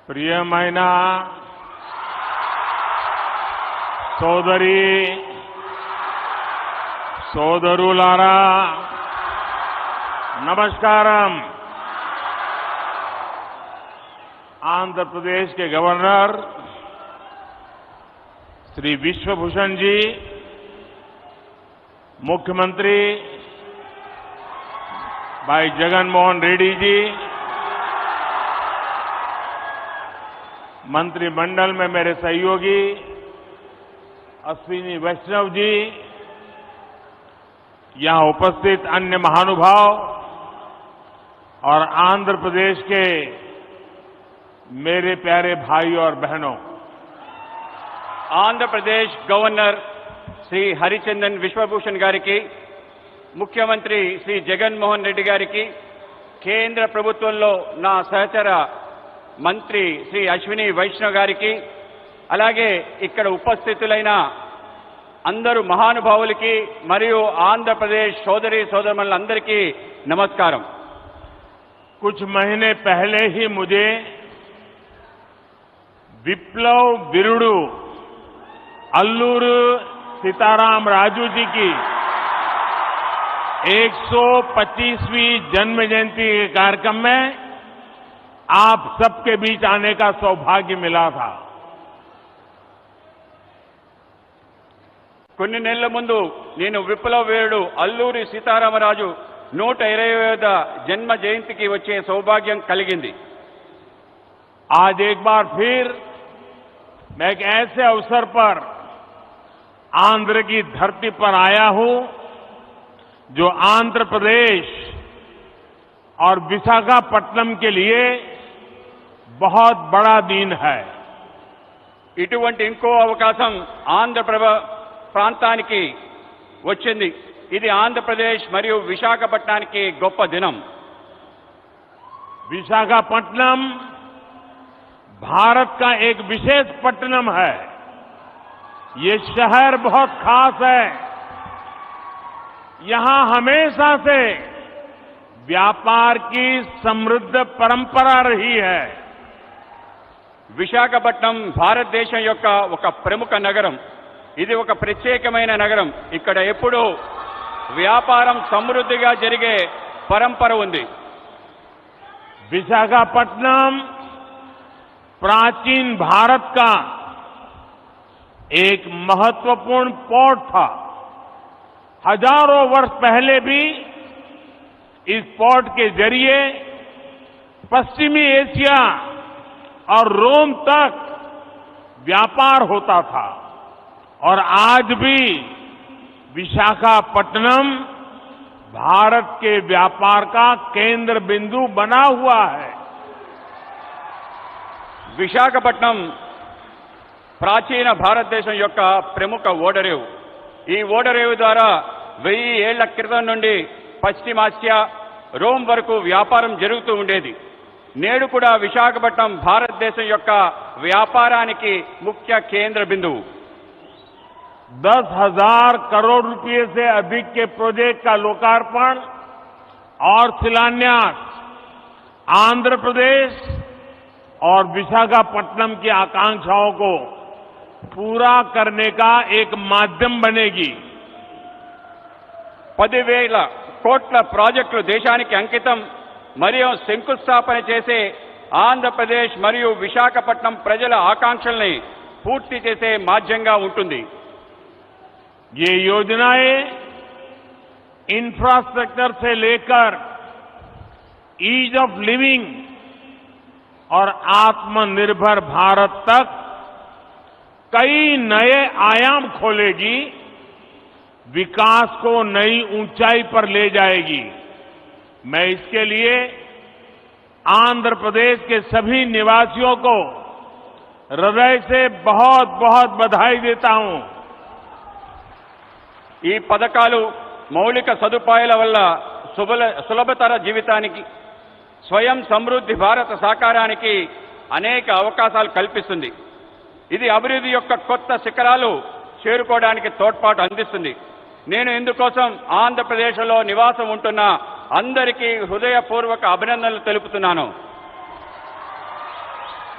ప్రియమైన సోదరి సోదరులారా नमस्कारम। आंध्र प्रदेश के गवर्नर श्री विश्वभूषण जी, मुख्यमंत्री भाई जगन मोहन रेड्डी जी, मंत्रिमंडल में मेरे सहयोगी अश्विनी वैष्णव जी, यहां उपस्थित अन्य महानुभाव और आंध्र प्रदेश के मेरे प्यारे भाई और बहनों, आंध्र प्रदेश गवर्नर श्री हरिचंदन विश्वभूषण गारिकी, मुख्यमंत्री श्री जगन मोहन रेड्डी गारिकी, केंद्र प्रभुत्वंलो ना सहचर मंत्री श्री अश्विनी वैष्णव गारिकी, అలాగే ఇక్కడ ఉపస్థితులైన అందరూ మహానుభావులకి మరియు ఆంధ్రప్రదేశ్ సోదరి సోదరులందరికీ నమస్కారం। कुछ महीने पहले ही मुझे विप्लव विरुडू अल्लूरू सीताराम राजू जी की 125वीं जन्म जयंती के कार्यक्रम में आप सबके बीच आने का सौभाग्य मिला था। కొన్ని నెలల ముందు నేను విప్లవ వీరుడు అల్లూరి సీతారామరాజు 120వ జన్మ జయంతికి వచ్చే సౌభాగ్యం కలిగింది। आज एक बार फिर मैं एक ऐसे अवसर पर आंध्र की धरती पर आया हूं जो आंध्र प्रदेश और विशाखापट्टनम के लिए बहुत बड़ा दिन है। ఇటువంటి ఇంకో అవకాశం ఆంధ్ర ప్రాంతానికి వచ్చింది। ఇది ఆంధ్రప్రదేశ్ మరియు విశాఖపట్నానికి గొప్ప దినం। विशाखापट्टनम भारत का एक विशेष पट्टनम है। ये शहर बहुत खास है। यहां हमेशा से व्यापार की समृद्ध परंपरा रही है। విశాఖపట్నం భారతదేశం యొక్క ఒక ప్రముఖ నగరం। ఇది ఒక ప్రత్యేకమైన నగరం। ఇక్కడ ఎప్పుడూ వ్యాపారం సమృద్ధిగా జరిగే పరంపర ఉంది। विशाखापट्टनम प्राचीन भारत का एक महत्वपूर्ण पोर्ट था। हजारों वर्ष पहले भी इस पोर्ट के जरिए पश्चिमी एशिया और रोम तक व्यापार होता था और आज भी विशाखापट्टनम भारत के व्यापार का केंद्र बिंदु बना हुआ है। విశాఖపట్నం ప్రాచీన భారతదేశం యొక్క ప్రముఖ ఓడరేవు। ఈ ఓడరేవు ద్వారా 1000 ఏళ్ల క్రితం నుండి పశ్చిమాసియా రోమ్ వరకు వ్యాపారం జరుగుతూ ఉండేది। నేడు కూడా విశాఖపట్నం భారతదేశం యొక్క వ్యాపారానికి ముఖ్య కేంద్ర బిందువు। 10,000 करोड़ रुपए से अधिक के प्रोजेक्ट का लोकार्पण और शिलान्यास आंध्र प्रदेश और विशाखापट्टनम की आकांक्षाओं को पूरा करने का एक माध्यम बनेगी। 10,000 కోట్ల ప్రాజెక్టులు దేశానికి అంకితం మరియు శంకుస్థాపన చేసే ఆంధ్రప్రదేశ్ మరియు విశాఖపట్నం ప్రజల ఆకాంక్షల్ని పూర్తి చేసే మాధ్యంగా ఉంటుంది। ये योजनाएं इंफ्रास्ट्रक्चर से लेकर ईज ऑफ लिविंग और आत्मनिर्भर भारत तक कई नए आयाम खोलेगी, विकास को नई ऊंचाई पर ले जाएगी। मैं इसके लिए आंध्र प्रदेश के सभी निवासियों को हृदय से बहुत बहुत बधाई देता हूं। ఈ పథకాలు మౌలిక సదుపాయాల వల్ల సులభతర జీవితానికి, స్వయం సమృద్ధి భారత సాకారానికి అనేక అవకాశాలు కల్పిస్తుంది। ఇది అభివృద్ధి యొక్క కొత్త శిఖరాలు చేరుకోవడానికి తోడ్పాటు అందిస్తుంది। నేను ఇందుకోసం ఆంధ్రప్రదేశ్లో నివాసం ఉంటున్న అందరికీ హృదయపూర్వక అభినందనలు తెలుపుతున్నాను।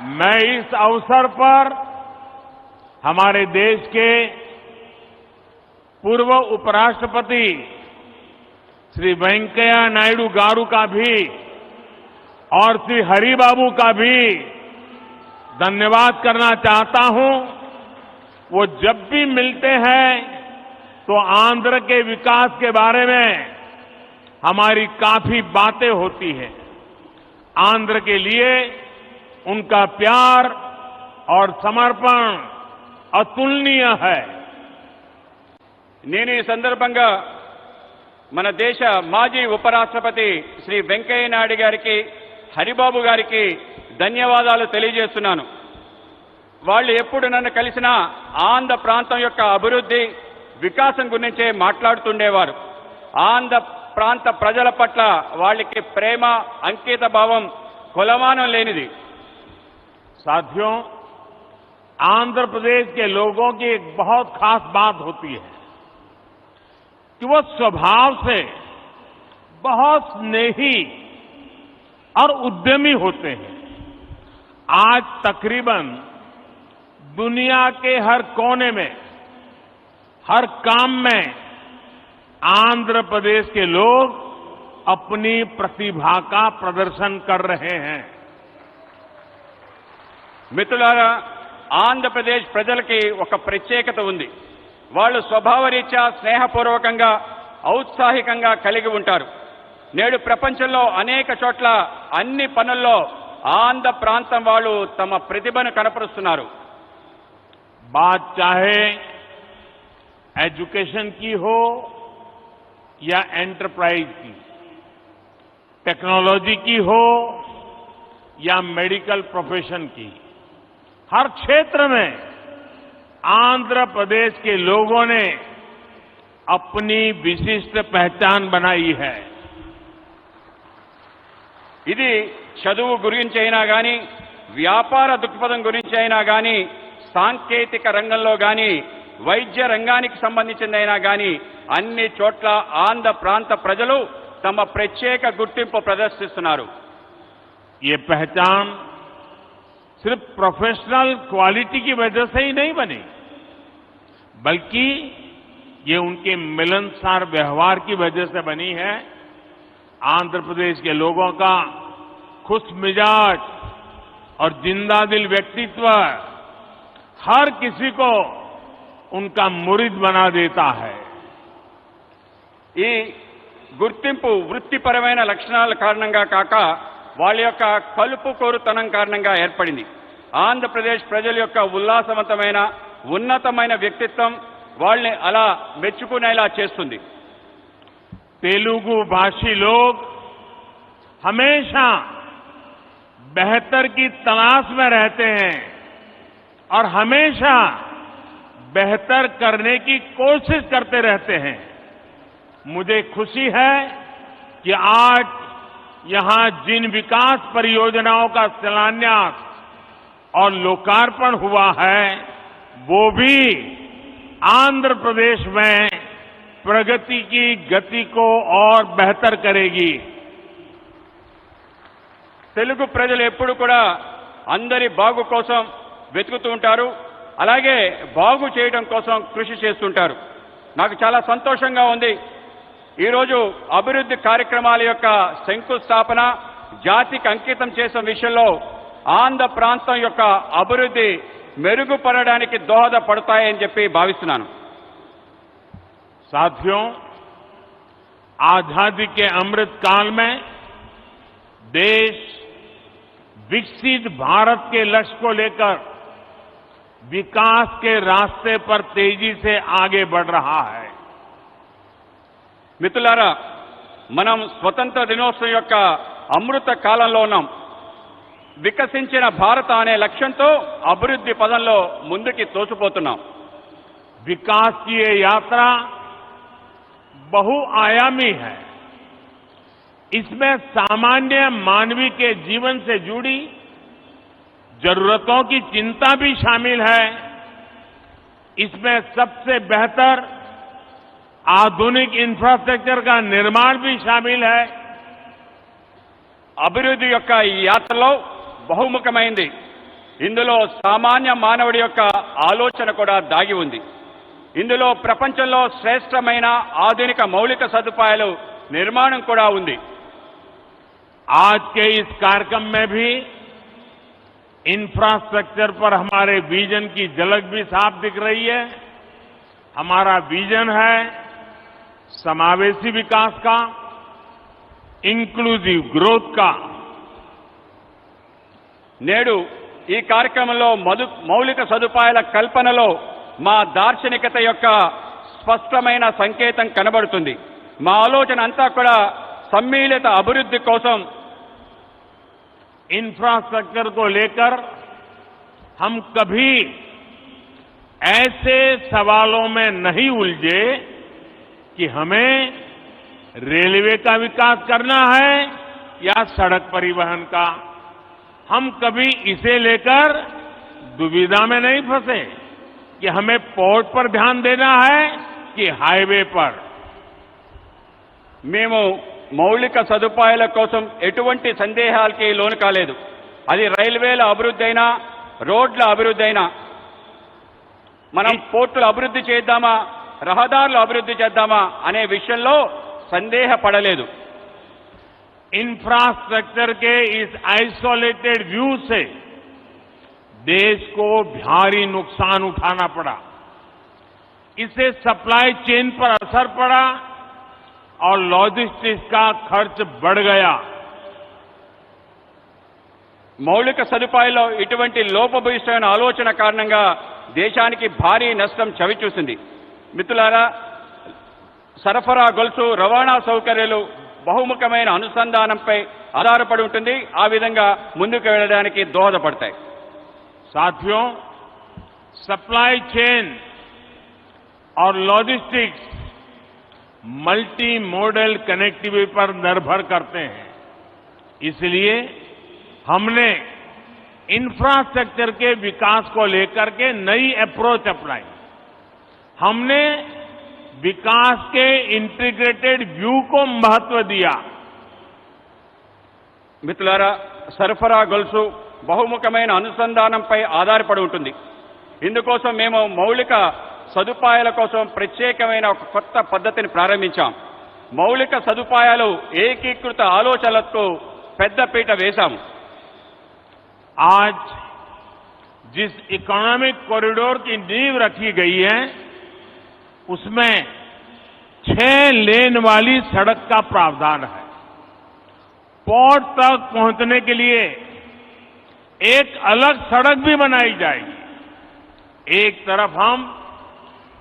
मैं इस अवसर पर हमारे देश के पूर्व उपराष्ट्रपति श्री वेंकैया नायडू गारू का भी और श्री हरिबाबू का भी धन्यवाद करना चाहता हूं। वो जब भी मिलते हैं तो आंध्र के विकास के बारे में हमारी काफी बातें होती हैं। आंध्र के लिए उनका प्यार और समर्पण अतुलनीय है। నేను ఈ సందర్భంగా మన దేశ మాజీ ఉపరాష్ట్రపతి శ్రీ వెంకయ్య నాయుడు గారికి హరిబాబు గారికి ధన్యవాదాలు తెలియజేస్తున్నాను. వాళ్ళు ఎప్పుడు నన్ను కలిసినా ఆంధ్ర ప్రాంతం యొక్క అభివృద్ధి వికాసం గురించే మాట్లాడుతుండేవారు. ఆంధ్ర ప్రాంత ప్రజల పట్ల వాళ్ళకి ప్రేమ అంకిత భావం కొలమానం లేనిది. साथियों, आंध्र प्रदेश के लोगों की एक बहुत खास बात होती है कि वो स्वभाव से बहुत स्नेही और उद्यमी होते हैं। आज तकरीबन दुनिया के हर कोने में, हर काम में आंध्र प्रदेश के लोग अपनी प्रतिभा का प्रदर्शन कर रहे हैं। మిత్రులారా, ఆంధ్రప్రదేశ్ ప్రజలకి ఒక ప్రత్యేకత ఉంది. వాళ్ళు స్వభావరీత్యా స్నేహపూర్వకంగా ఔత్సాహికంగా కలిగి ఉంటారు. నేడు ప్రపంచంలో అనేక చోట్ల అన్ని పనుల్లో ఆంధ్ర ప్రాంతం వాళ్ళు తమ ప్రతిభను కనపరుస్తున్నారు. बात चाहे एजुकेशन की हो या एंटरप्राइज की, टेक्नोलॉजी की हो या मेडिकल प्रोफेशन की, हर क्षेत्र में आंध्र प्रदेश के लोगों ने अपनी विशिष्ट पहचान बनाई है। ఇది చదువు గురించి అయినా కానీ, వ్యాపార దృక్పథం గురించి అయినా కానీ, సాంకేతిక రంగంలో కానీ, వైద్య రంగానికి సంబంధించిందైనా కానీ అన్ని చోట్ల ఆంధ్ర ప్రాంత ప్రజలు తమ ప్రత్యేక గుర్తింపు ప్రదర్శిస్తున్నారు. ये पहचान सिर्फ प्रोफेशनल क्वालिटी की वजह से ही नहीं बनी, बल्कि ये उनके मिलनसार व्यवहार की वजह से बनी है। आंध्र प्रदेश के लोगों का खुश मिजाज और जिंदादिल व्यक्तित्व हर किसी को उनका मुरीद बना देता है। ఈ గుర్తింపు వృత్తిపరమైన లక్షణాల కారణంగా కాక వాళ్ళ యొక్క కలుపుకోరుతనం కారణంగా ఏర్పడింది. ఆంధ్రప్రదేశ్ ప్రజల యొక్క ఉల్లాసవంతమైన ఉన్నతమైన వ్యక్తిత్వం వాళ్ళని అలా మెచ్చుకునేలా చేస్తుంది. तेलुगु भाषी लोग हमेशा बेहतर की तलाश में रहते हैं और हमेशा बेहतर करने की कोशिश करते रहते हैं। मुझे खुशी है कि आज यहां जिन विकास परियोजनाओं का शिलान्यास और लोकार्पण हुआ है वो भी आंध्र प्रदेश में प्रगति की गति को और बेहतर करेगी। తెలుగు ప్రజలు ఎప్పుడు కూడా అందరి బాగు కోసం వెతుకుతూ ఉంటారు, అలాగే బాగు చేయడం కోసం కృషి చేస్తుంటారు. నాకు చాలా సంతోషంగా ఉంది. ఈరోజు అభివృద్ధి కార్యక్రమాల యొక్క శంకుస్థాపన జాతికి అంకితం చేసే విషయంలో ఆంధ్ర ప్రాంతం యొక్క అభివృద్ధి మెరుగుపడడానికి దోహదపడతాయని చెప్పి భావిస్తున్నాను. साथियों, आजादी के अमृत काल में देश विकसित भारत के लक्ष्य को लेकर विकास के रास्ते पर तेजी से आगे बढ़ रहा है. మిత్రులారా, మనం స్వతంత్ర దినోత్సవం యొక్క అమృత కాలంలో ఉన్నాం. వికసించిన భారత అనే లక్ష్యంతో అభివృద్ధి పదంలో ముందుకి తోసిపోతున్నాం. विकास की ये यात्रा बहुआयामी है. इसमें सामान्य मानवीय के जीवन से जुड़ी जरूरतों की चिंता भी शामिल है. इसमें सबसे बेहतर आधुनिक इंफ्रास्ट्रक्चर का निर्माण भी शामिल है. అభివృద్ధి యొక్క ఈ యాత్రలో బహుముఖమైంది. ఇందులో సామాన్య మానవుడి యొక్క ఆలోచన కూడా దాగి ఉంది. ఇందులో ప్రపంచంలో శ్రేష్టమైన ఆధునిక మౌలిక సదుపాయాలు నిర్మాణం కూడా ఉంది. आज के इस कार्यक्रम में भी इंफ्रास्ट्रक्चर पर हमारे विजन की झलक भी साफ दिख रही है. हमारा विजन है समावेशी विकास का, इंक्लूसिव ग्रोथ का. నేడు ఈ కార్యక్రమంలో మౌలిక సదుపాయాల కల్పనలో మా దార్శనికత యొక్క స్పష్టమైన సంకేతం కనబడుతుంది. మా ఆలోచన అంతా కూడా सम्मिलित अभिवृद्धि कोसम. इंफ्रास्ट्रक्चर को लेकर हम कभी ऐसे सवालों में नहीं उलझे कि हमें रेलवे का विकास करना है या सड़क परिवहन का. हम कभी इसे लेकर दुविधा में नहीं फंसे कि हमें पोर्ट पर ध्यान देना है कि हाईवे पर. మేము మౌలిక సదుపాయాల కోసం ఎటువంటి సందేహాలకి లోను కాలేదు. అది రైల్వేల అభివృద్ధి అయినా, రోడ్ల అభివృద్ధి అయినా, మనం పోర్టుల అభివృద్ధి చేద్దామా, రహదారుల అభివృద్ధి చేద్దామా అనే విషయంలో సందేహపడలేదు. इंफ्रास्ट्रक्चर के इस आइसोलेटेड व्यू से देश को भारी नुकसान उठाना पड़ा. इससे सप्लाई चेन पर असर पड़ा और लॉजिस्टिक्स का खर्च बढ़ गया. మౌలిక సదుపాయాల్లో ఇటువంటి లోపభూయిష్టమైన ఆలోచన కారణంగా దేశానికి భారీ నష్టం చవిచూసింది. మిత్రులారా, సరఫరా గొలుసు, రవాణా సౌకర్యాలు బహుముఖమైన అనుసంధానంపై ఆధారపడి ఉంటుంది. ఆ విధంగా ముందుకు వెళ్ళడానికి దోహదపడతాయి. साथियों, सप्लाई चेन और लॉजिस्टिक्स मल्टी मॉडल कनेक्टिविटी पर निर्भर करते हैं. इसलिए हमने इंफ्रास्ट्रक्चर के विकास को लेकर के नई अप्रोच अपनाई. हमने विकास के इंटीग्रेटेड व्यू को महत्व दिया. మిత్రులారా, సరఫరా గొలుసు బహుముఖమైన అనుసంధానంపై ఆధారపడి ఉంటుంది. ఇందుకోసం మేము మౌలిక సదుపాయాల కోసం ప్రత్యేకమైన ఒక కొత్త పద్ధతిని ప్రారంభించాం. మౌలిక సదుపాయాలు ఏకీకృత ఆలోచనలకు పెద్దపీట వేశాం. आज जिस इकोनॉमिक कॉरिडोर की नींव रखी गई है उसमें 6 लेन वाली सड़क का प्रावधान है. पोर्ट तक पहुंचने के लिए एक अलग सड़क भी बनाई जाएगी. एक तरफ हम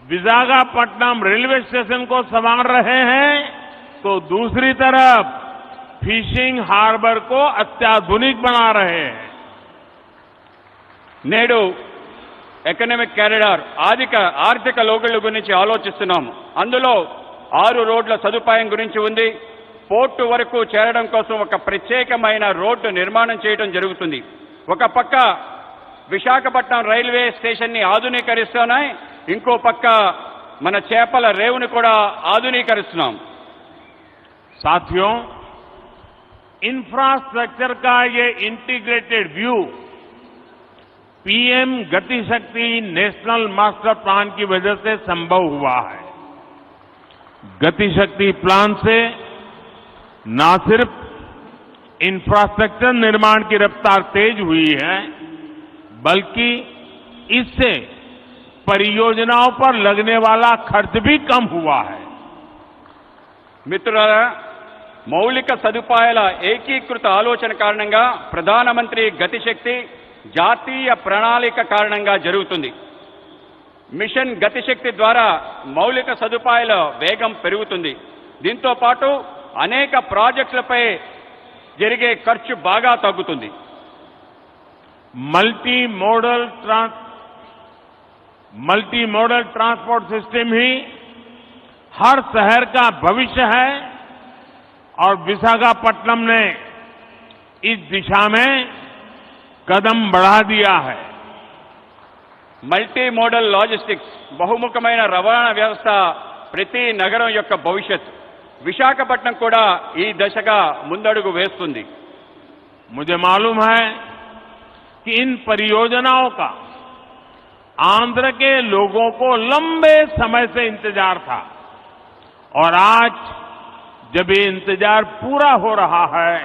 विशाखापट्टनम रेलवे स्टेशन को संवार रहे हैं तो दूसरी तरफ फिशिंग हार्बर को अत्याधुनिक बना रहे हैं. నేడు ఎకనామిక్ కారిడార్ ఆర్థిక లోగుల గురించి ఆలోచిస్తున్నాము. అందులో 6 రోడ్ల సదుపాయం గురించి ఉంది. పోర్టు వరకు చేరడం కోసం ఒక ప్రత్యేకమైన రోడ్డు నిర్మాణం చేయడం జరుగుతుంది. ఒక పక్క విశాఖపట్నం రైల్వే స్టేషన్ ని ఆధునీకరిస్తున్నాయి, ఇంకో పక్క మన చేపల రేవుని కూడా ఆధునీకరిస్తున్నాం. साथियों, इंफ्रास्ट्रक्चर का ये इंटीग्रेटेड व्यू पीएम गति शक्ति नेशनल मास्टर प्लान की वजह से संभव हुआ है. गति शक्ति प्लान से न सिर्फ इंफ्रास्ट्रक्चर निर्माण की रफ्तार तेज हुई है, बल्कि इससे परियोजनाओं पर लगने वाला खर्च भी कम हुआ है. మిత్రులారా, మౌలిక సదుపాయాల ఏకీకృత ఆలోచన కారణంగా ప్రధానమంత్రి గతిశక్తి జాతీయ ప్రణాళిక కారణంగా జరుగుతుంది. మిషన్ గతిశక్తి ద్వారా మౌలిక సదుపాయాల వేగం పెరుగుతుంది. దీంతో పాటు అనేక ప్రాజెక్టులపై జరిగే ఖర్చు బాగా తగ్గుతుంది. मल्टी मॉडल ट्रांसपोर्ट सिस्टम ही हर शहर का भविष्य है और विशाखापट्टनम ने इस दिशा में कदम बढ़ा दिया है. మల్టీ మోడల్ లాజిస్టిక్స్ బహుముఖమైన రవాణా వ్యవస్థ ప్రతి నగరం యొక్క భవిష్యత్. విశాఖపట్నం కూడా ఈ దశగా ముందడుగు వేస్తుంది. मुझे मालूम है कि इन परियोजनाओं का आंध्र के लोगों को लंबे समय से इंतजार था और आज जब ये इंतजार पूरा हो रहा है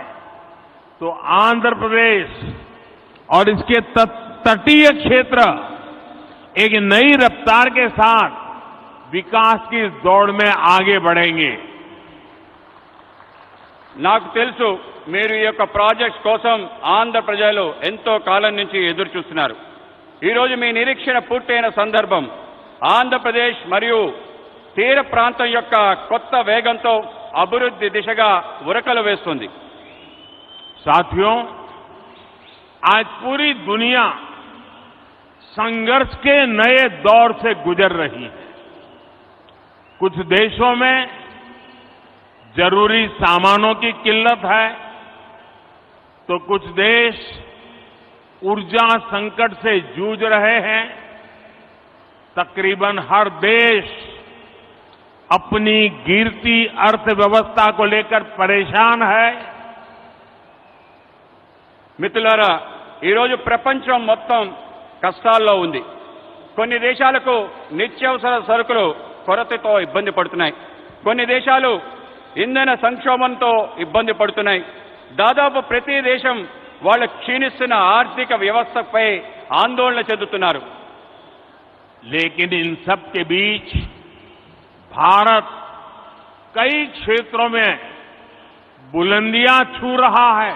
तो आंध्र प्रदेश और इसके तटीय क्षेत्र एक नई रफ्तार के साथ विकास की इस दौड़ में आगे बढ़ेंगे। నాకు తెలుసు మీరు ఈ యొక్క ప్రాజెక్ట్స్ కోసం ఆంధ్ర ప్రజలు ఎంతో కాలం నుంచి ఎదురు చూస్తున్నారు. ఈ రోజు మీ నిరీక్షణ పూర్తయిన సందర్భం ఆంధ్రప్రదేశ్ మరియు తీర ప్రాంతం యొక్క కొత్త వేగంతో అభివృద్ధి దిశగా ఉరకలు వేస్తుంది. साथियों, आज पूरी दुनिया संघर्ष के नए दौर से गुजर रही है। कुछ देशों में जरूरी सामानों की किल्लत है तो कुछ देश ऊर्जा संकट से जूझ रहे हैं। तकरीबन हर देश अपनी गिरती अर्थव्यवस्था को लेकर परेशान है। మిత్రులారా, ఈరోజు ప్రపంచం మొత్తం కష్టాల్లో ఉంది. కొన్ని దేశాలకు నిత్యావసర సరుకులు కొరతతో ఇబ్బంది పడుతున్నాయి. కొన్ని దేశాలు ఇంధన సంక్షోభంతో ఇబ్బంది పడుతున్నాయి. దాదాపు ప్రతి దేశం వాళ్ళ క్షీణిస్తున్న ఆర్థిక వ్యవస్థపై ఆందోళన చెందుతున్నారు. लेकिन इन सब के बीच भारत कई क्षेत्रों में बुलंदियां छू रहा है।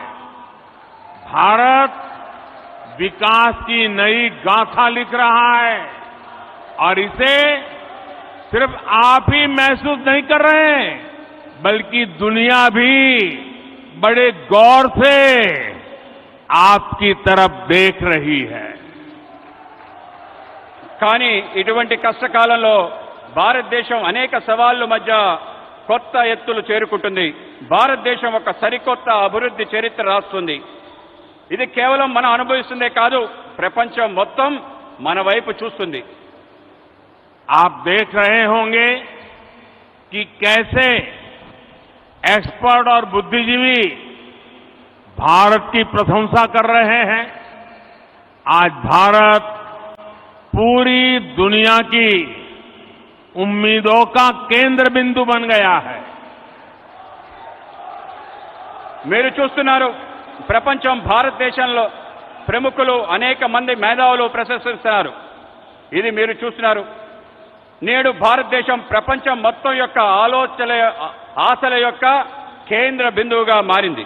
भारत विकास की नई गाथा लिख रहा है और इसे सिर्फ आप ही महसूस नहीं कर रहे हैं बल्कि दुनिया भी बड़े गौर से आपकी तरफ देख रही है। కానీ ఇటువంటి కష్టకాలంలో భారతదేశం అనేక సవాళ్ల మధ్య కొత్త ఎత్తులు చేరుకుంటుంది. భారతదేశం ఒక సరికొత్త అభివృద్ధి చరిత్ర రాస్తుంది. ఇది కేవలం మనం అనుభవిస్తుందే కాదు, ప్రపంచం మొత్తం మన వైపు చూస్తుంది. आप देख रहे होंगे कि कैसे एक्सपर्ट और बुद्धिजीवी भारत की प्रशंसा कर रहे हैं। आज भारत पूरी दुनिया की उम्मीदों का केंद्र बिंदु बन गया है। మీరు చూస్తున్నారు, ప్రపంచం భారతదేశంలో ప్రముఖులు అనేక మంది మేధావులు ప్రశంసిస్తున్నారు. ఇది మీరు చూస్తున్నారు. నేడు భారతదేశం ప్రపంచం మొత్తం యొక్క ఆశల యొక్క కేంద్ర బిందువుగా మారింది.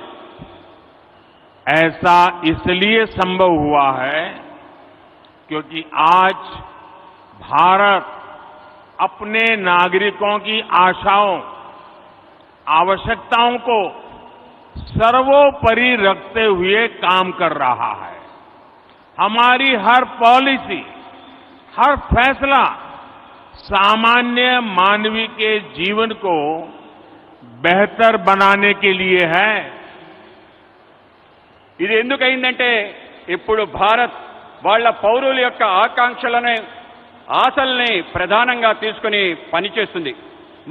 ऐसा इसलिए संभव हुआ है क्योंकि आज भारत अपने नागरिकों की आशाओं, आवश्यकताओं को सर्वोपरि रखते हुए काम कर रहा है। हमारी हर पॉलिसी, हर फैसला सामान्य मानवी के जीवन को बेहतर बनाने के लिए है। ఇది ఎందుకైందంటే ఇప్పుడు భారత్ వాళ్ళ పౌరుల యొక్క ఆకాంక్షలను, ఆశల్ని ప్రధానంగా తీసుకుని పనిచేస్తుంది.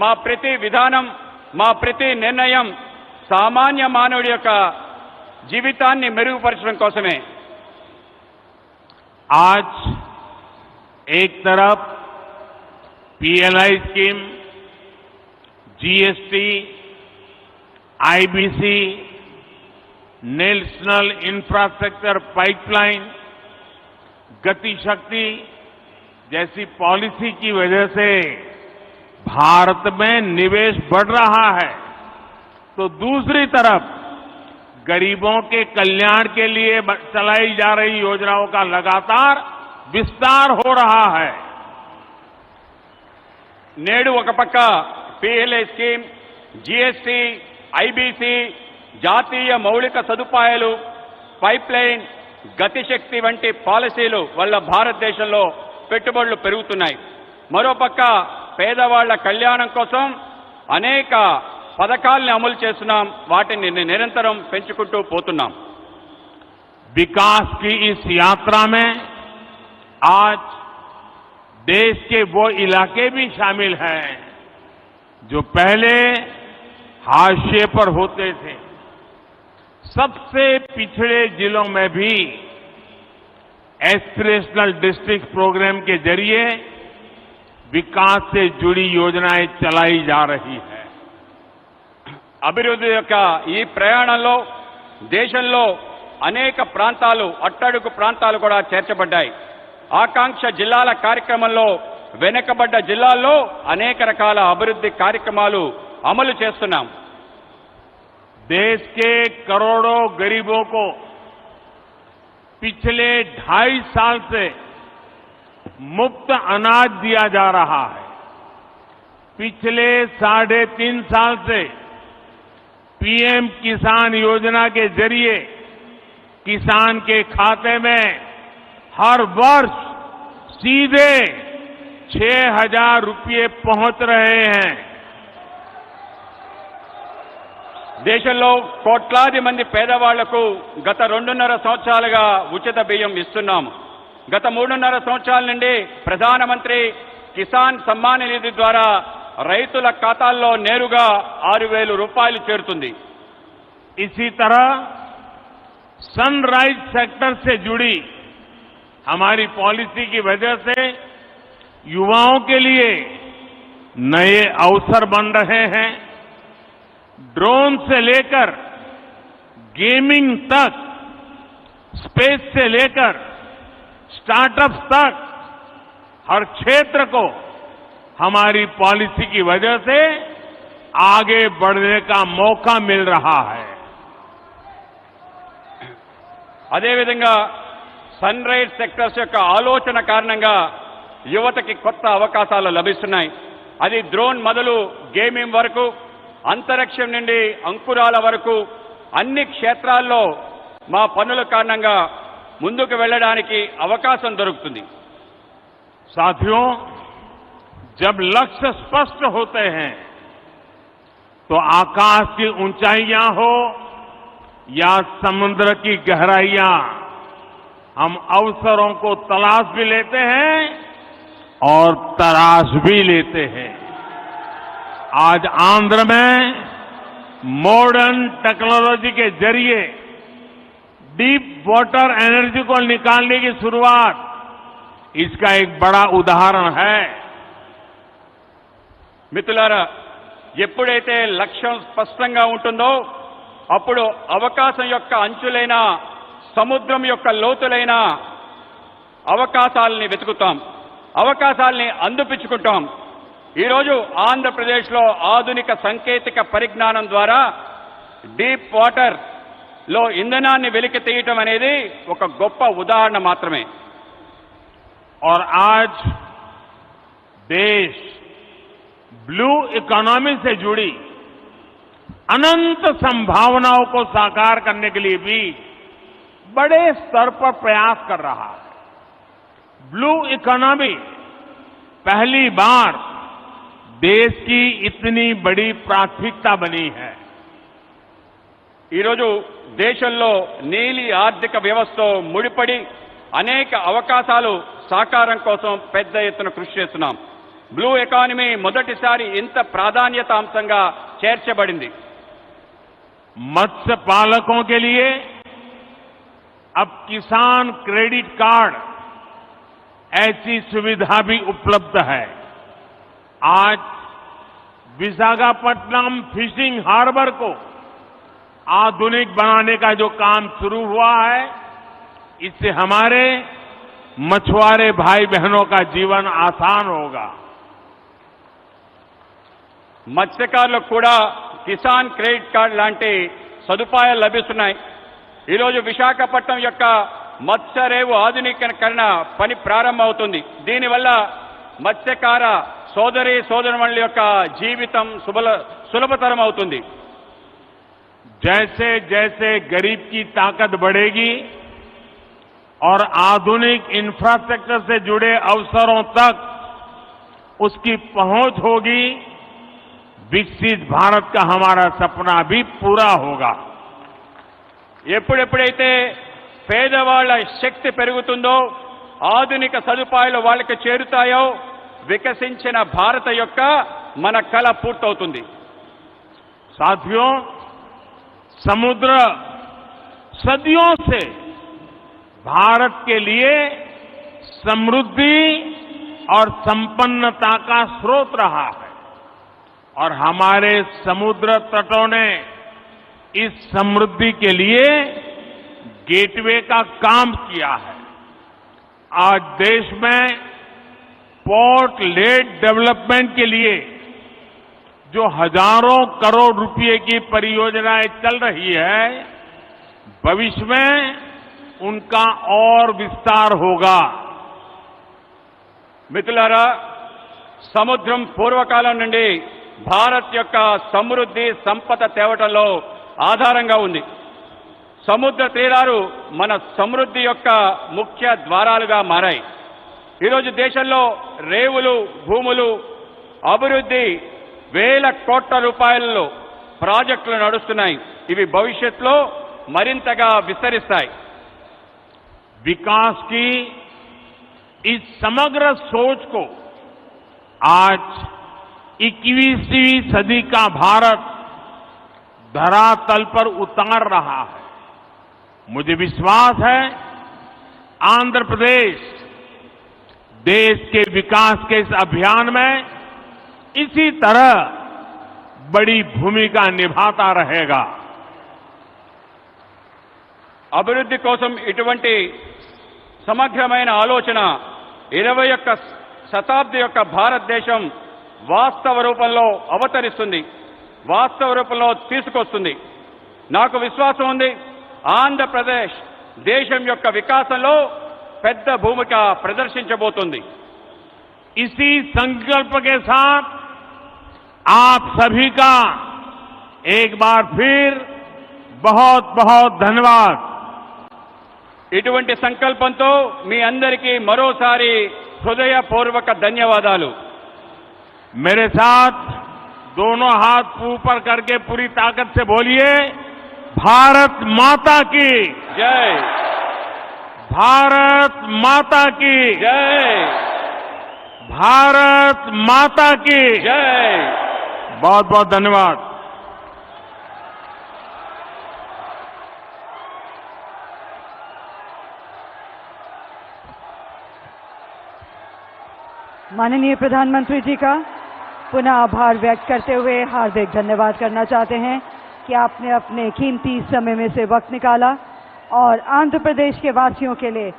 మా ప్రతి విధానం, మా ప్రతి నిర్ణయం సామాన్య మానవుడి యొక్క జీవితాన్ని మెరుగుపరచడం కోసమే. आज एक तरफ PLI scheme, GST, IBC, national infrastructure pipeline, गति शक्ति जैसी पॉलिसी की वजह से भारत में निवेश बढ़ रहा है तो दूसरी तरफ गरीबों के कल्याण के लिए चलाई जा रही योजनाओं का लगातार विस्तार हो रहा है। నేడు ఒక పక్క పీఎల్ఐ స్కీమ్, జీఎస్టీ, ఐబీసీ, జాతీయ మౌలిక సదుపాయాలు, పైప్ లైన్, గతిశక్తి వంటి పాలసీలు వల్ల భారతదేశంలో పెట్టుబడులు పెరుగుతున్నాయి. మరోపక్క పేదవాళ్ల కళ్యాణం కోసం అనేక పథకాల్ని అమలు చేస్తున్నాం. వాటిని నిరంతరం పెంచుకుంటూ పోతున్నాం. विकास की इस यात्रा में आज देश के वो इलाके भी शामिल हैं जो पहले हाशिए पर होते थे। सबसे पिछड़े जिलों में भी एस्पिरेशनल डिस्ट्रिक्ट प्रोग्राम के जरिए विकास से जुड़ी योजनाएं चलाई जा रही है। అభివృద్ధి యొక్క ఈ ప్రయాణంలో దేశంలో అనేక ప్రాంతాలు అట్టడుగు ప్రాంతాలు కూడా చేర్చబడ్డాయి. ఆకాంక్ష జిల్లాల కార్యక్రమంలో వెనుకబడ్డ జిల్లాల్లో అనేక రకాల అభివృద్ధి కార్యక్రమాలు అమలు చేస్తున్నాం. देश के करोड़ों गरीबों को पिछले 2.5 साल से मुफ्त अनाज दिया जा रहा है. पिछले 3.5 साल से पीएम किसान योजना के जरिए किसान के खाते में हर वर्ष सीधे 6,000 रुपये पहुंच रहे हैं. దేశంలో కోట్లాది మంది పేదవాళ్లకు గత 2.5 సంవత్సరాలుగా ఉచిత బియ్యం ఇస్తున్నాము. గత 3.5 సంవత్సరాల నుండి ప్రధానమంత్రి కిసాన్ సమ్మాన్ నిధి ద్వారా రైతుల ఖాతాల్లో నేరుగా 6,000 రూపాయలు చేరుతుంది. इसी तरह सनराइज सेक्टर से जुड़ी हमारी पॉलिसी की वजह से युवाओं के लिए नए अवसर बन रहे हैं. ड्रोन से लेकर गेमिंग तक, स्पेस से लेकर स्टार्टअप्स तक हर क्षेत्र को हमारी पॉलिसी की वजह से आगे बढ़ने का मौका मिल रहा है. అదేవిధంగా సన్ రైజ్ సెక్టర్స్ యొక్క ఆలోచన కారణంగా యువతకి కొత్త అవకాశాలు లభిస్తున్నాయి. అది డ్రోన్ మొదలు గేమింగ్ వరకు, అంతరిక్షం నుండి అంకురాల వరకు అన్ని క్షేత్రాల్లో మా పనుల కారణంగా ముందుకు వెళ్ళడానికి అవకాశం దొరుకుతుంది. साथियों, जब लक्ष्य स्पष्ट होते हैं तो आकाश की ऊंचाइयां हो या समुद्र की गहराइयां, हम अवसरों को तलाश भी लेते हैं और तराश भी लेते हैं. आज आंध्र में मॉडर्न टेक्नोलॉजी के जरिए डीप वाटर एनर्जी को निकालने की शुरुआत इसका एक बड़ा उदाहरण है. మిత్రులారా, ఎప్పుడైతే లక్ష్యం స్పష్టంగా ఉంటుందో అప్పుడు అవకాశం యొక్క అంచులైన, సముద్రం యొక్క లోతులైన అవకాశాలని వెతుకుతాం, అవకాశాలని అందిపుచ్చుకుంటాం. ఈరోజు ఆంధ్రప్రదేశ్లో ఆధునిక సాంకేతిక పరిజ్ఞానం ద్వారా డీప్ వాటర్ లో ఇంధనాన్ని వెలికి తీయటం అనేది ఒక గొప్ప ఉదాహరణ మాత్రమే. और आज देश ब्लू इकोनॉमी से जुड़ी अनंत संभावनाओं को साकार करने के लिए भी बड़े स्तर पर प्रयास कर रहा है. ब्लू इकोनॉमी पहली बार देश की इतनी बड़ी प्राथमिकता बनी है. ఈరోజు దేశంలో నీలి ఆర్థిక వ్యవస్థతో ముడిపడి అనేక అవకాశాలు సాకారం కోసం పెద్ద ఎత్తున కృషి చేస్తున్నాం. బ్లూ ఎకానమీ మొదటిసారి ఇంత ప్రాధాన్యత అంశంగా చేర్చబడింది. मत्स्य पालकों के लिए अब किसान क्रेडिट कार्ड ऐसी सुविधा भी उपलब्ध है. आज विशाखापट्टनम फिशिंग हार्बर को आधुनिक बनाने का जो काम शुरू हुआ है, इससे हमारे मछुआरे भाई बहनों का जीवन आसान होगा. మత్స్యకారులకు కూడా కిసాన్ క్రెడిట్ కార్డ్ లాంటి సదుపాయాలు లభిస్తున్నాయి. ఈరోజు విశాఖపట్నం యొక్క మత్స్యరేవు ఆధునీకరణ పని ప్రారంభమవుతుంది. దీనివల్ల మత్స్యకార సోదరి సోదరుల యొక్క జీవితం సులభతరం అవుతుంది. जैसे जैसे गरीब की ताकत बढ़ेगी और आधुनिक इंफ्रास्ट्रक्चर से जुड़े अवसरों तक उसकी पहुंच होगी, विकसित भारत का हमारा सपना भी पूरा होगा. ఎప్పుడెప్పుడైతే పేదవాళ్ల శక్తి పెరుగుతుందో, ఆధునిక సదుపాయాలు వాళ్ళకి చేరుతాయో, వికసించిన భారత యొక్క మన కల పూర్తవుతుంది. साथियों, समुद्र सदियों से भारत के लिए समृद्धि और संपन्नता का स्रोत रहा है और हमारे समुद्र तटों ने इस समृद्धि के लिए गेटवे का काम किया है। आज देश में पोर्ट लेड डेवलपमेंट के लिए जो हजारों करोड़ रुपए की परियोजनाएं चल रही है, भविष्य में उनका और विस्तार होगा। మిత్రులారా, సముద్రం పూర్వకాలం నుండి భారత్ యొక్క సమృద్ధి సంపద తేవటంలో ఆధారంగా ఉంది. సముద్ర తీరాలు మన సమృద్ధి యొక్క ముఖ్య ద్వారాలుగా మారాయి. ఈరోజు దేశంలో రేవులు, భూములు, అభివృద్ధి వేల కోట్ల రూపాయలలో ప్రాజెక్టులు నడుస్తున్నాయి. ఇవి భవిష్యత్తులో మరింతగా విస్తరిస్తాయి. विकास की इस समग्र सोच को आज 21वीं सदी का भारत धरातल पर उतार रहा है। मुझे विश्वास है आंध्र प्रदेश देश के विकास के इस अभियान में इसी तरह बड़ी भूमिका निभाता रहेगा। అభివృద్ధి కోసం ఇటువంటి సమగ్రమైన ఆలోచన 21వ శతాబ్ది యొక్క భారతదేశం వాస్తవ రూపంలో అవతరిస్తుంది, వాస్తవ రూపంలో తీసుకొస్తుంది. నాకు విశ్వాసం ఉంది, ఆంధ్రప్రదేశ్ దేశం యొక్క వికాసంలో పెద్ద భూమిక ప్రదర్శించబోతుంది. इसी संकल्प के साथ आप सभी का एक बार फिर बहुत बहुत धन्यवाद। ఇటువంటి సంకల్పంతో మీ అందరికీ మరోసారి హృదయపూర్వక ధన్యవాదాలు. मेरे साथ दोनों हाथ ऊपर करके पूरी ताकत से बोलिए, भारत माता की జై, भारत माता की జై, भारत माता की జై. बहुत बहुत धन्यवाद। माननीय प्रधानमंत्री जी का पुनः आभार व्यक्त करते हुए हार्दिक धन्यवाद करना चाहते हैं कि आपने अपने कीमती समय में से वक्त निकाला और आंध्र प्रदेश के वासियों के लिए